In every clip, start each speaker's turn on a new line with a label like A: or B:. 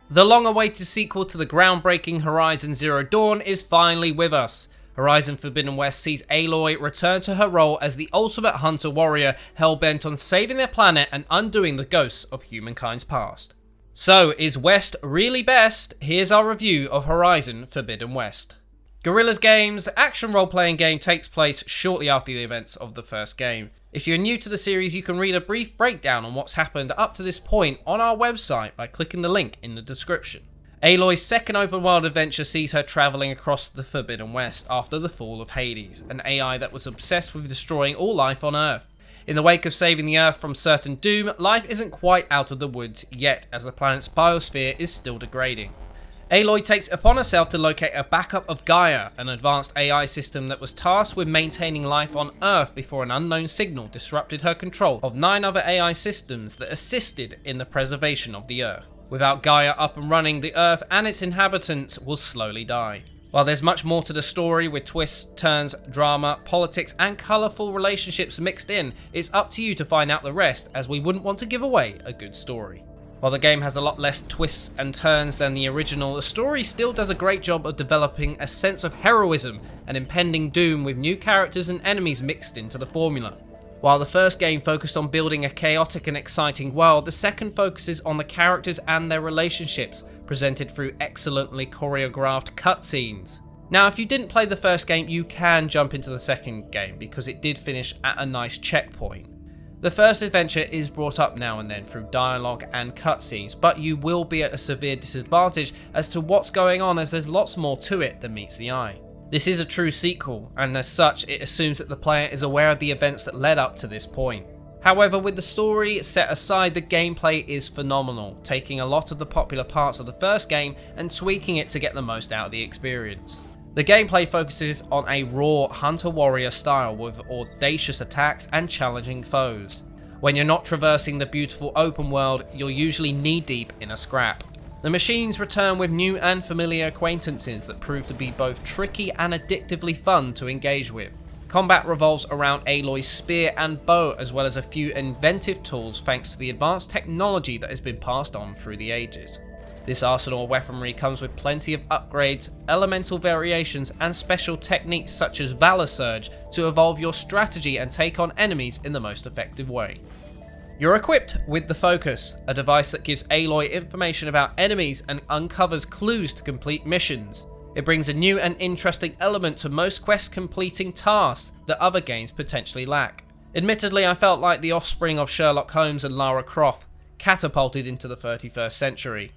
A: The long-awaited sequel to the groundbreaking Horizon Zero Dawn is finally with us. Horizon Forbidden West sees Aloy return to her role as the ultimate hunter-warrior, hell-bent on saving their planet and undoing the ghosts of humankind's past. So, is West really best? Here's our review of Horizon Forbidden West. Guerrilla's Games' action role-playing game takes place shortly after the events of the first game. If you're new to the series, you can read a brief breakdown on what's happened up to this point on our website by clicking the link in the description. Aloy's second open-world adventure sees her travelling across the Forbidden West after the fall of Hades, an AI that was obsessed with destroying all life on Earth. In the wake of saving the Earth from certain doom, life isn't quite out of the woods yet, as the planet's biosphere is still degrading. Aloy takes it upon herself to locate a backup of Gaia, an advanced AI system that was tasked with maintaining life on Earth before an unknown signal disrupted her control of 9 other AI systems that assisted in the preservation of the Earth. Without Gaia up and running, the Earth and its inhabitants will slowly die. While there's much more to the story with twists, turns, drama, politics and colourful relationships mixed in, it's up to you to find out the rest, as we wouldn't want to give away a good story. While the game has a lot less twists and turns than the original, the story still does a great job of developing a sense of heroism and impending doom with new characters and enemies mixed into the formula. While the first game focused on building a chaotic and exciting world, the second focuses on the characters and their relationships, presented through excellently choreographed cutscenes. Now, if you didn't play the first game, you can jump into the second game because it did finish at a nice checkpoint. The first adventure is brought up now and then through dialogue and cutscenes, but you will be at a severe disadvantage as to what's going on, as there's lots more to it than meets the eye. This is a true sequel, and as such it assumes that the player is aware of the events that led up to this point. However, with the story set aside, the gameplay is phenomenal, taking a lot of the popular parts of the first game and tweaking it to get the most out of the experience. The gameplay focuses on a raw hunter-warrior style with audacious attacks and challenging foes. When you're not traversing the beautiful open world, you're usually knee-deep in a scrap. The machines return with new and familiar acquaintances that prove to be both tricky and addictively fun to engage with. Combat revolves around Aloy's spear and bow, as well as a few inventive tools thanks to the advanced technology that has been passed on through the ages. This arsenal of weaponry comes with plenty of upgrades, elemental variations and special techniques such as Valor Surge to evolve your strategy and take on enemies in the most effective way. You're equipped with the Focus, a device that gives Aloy information about enemies and uncovers clues to complete missions. It brings a new and interesting element to most quest completing tasks that other games potentially lack. Admittedly, I felt like the offspring of Sherlock Holmes and Lara Croft, catapulted into the 31st century.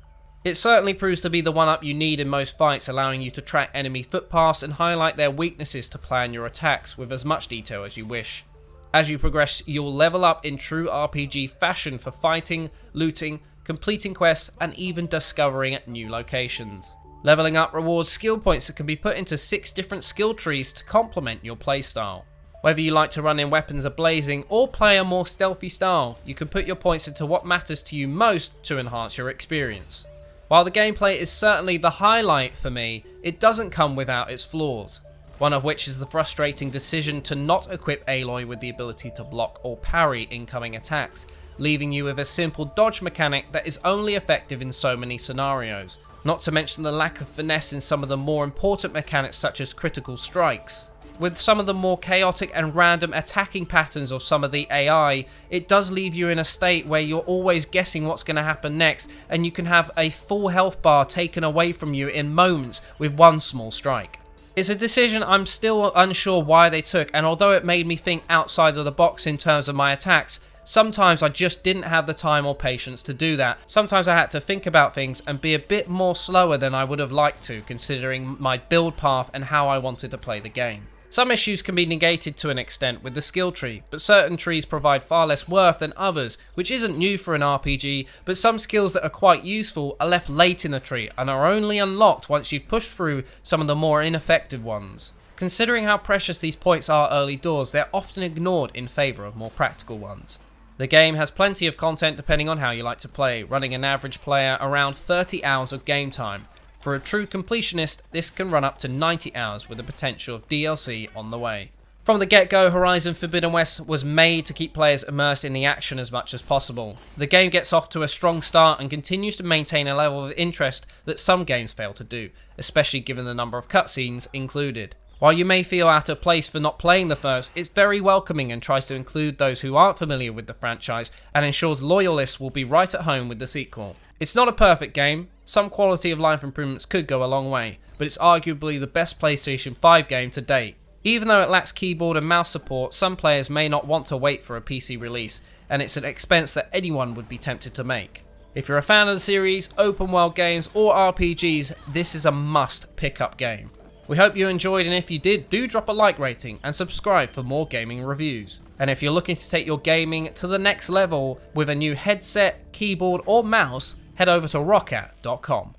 A: It certainly proves to be the one-up you need in most fights, allowing you to track enemy footpaths and highlight their weaknesses to plan your attacks with as much detail as you wish. As you progress, you'll level up in true RPG fashion for fighting, looting, completing quests, and even discovering new locations. Leveling up rewards skill points that can be put into 6 different skill trees to complement your playstyle. Whether you like to run in weapons a-blazing or play a more stealthy style, you can put your points into what matters to you most to enhance your experience. While the gameplay is certainly the highlight for me, it doesn't come without its flaws. One of which is the frustrating decision to not equip Aloy with the ability to block or parry incoming attacks, leaving you with a simple dodge mechanic that is only effective in so many scenarios. Not to mention the lack of finesse in some of the more important mechanics such as critical strikes. With some of the more chaotic and random attacking patterns of some of the AI, it does leave you in a state where you're always guessing what's going to happen next, and you can have a full health bar taken away from you in moments with one small strike. It's a decision I'm still unsure why they took, and although it made me think outside of the box in terms of my attacks, sometimes I just didn't have the time or patience to do that. Sometimes I had to think about things and be a bit more slower than I would have liked to, considering my build path and how I wanted to play the game. Some issues can be negated to an extent with the skill tree, but certain trees provide far less worth than others, which isn't new for an RPG, but some skills that are quite useful are left late in the tree and are only unlocked once you've pushed through some of the more ineffective ones. Considering how precious these points are early doors, they're often ignored in favour of more practical ones. The game has plenty of content depending on how you like to play, running an average player around 30 hours of game time. For a true completionist, this can run up to 90 hours with the potential of DLC on the way. From the get-go, Horizon Forbidden West was made to keep players immersed in the action as much as possible. The game gets off to a strong start and continues to maintain a level of interest that some games fail to do, especially given the number of cutscenes included. While you may feel out of place for not playing the first, it's very welcoming and tries to include those who aren't familiar with the franchise and ensures loyalists will be right at home with the sequel. It's not a perfect game, some quality of life improvements could go a long way, but it's arguably the best PlayStation 5 game to date. Even though it lacks keyboard and mouse support, some players may not want to wait for a PC release, and it's an expense that anyone would be tempted to make. If you're a fan of the series, open world games or RPGs, this is a must pick up game. We hope you enjoyed, and if you did, do drop a like rating and subscribe for more gaming reviews. And if you're looking to take your gaming to the next level with a new headset, keyboard or mouse, head over to rockat.com.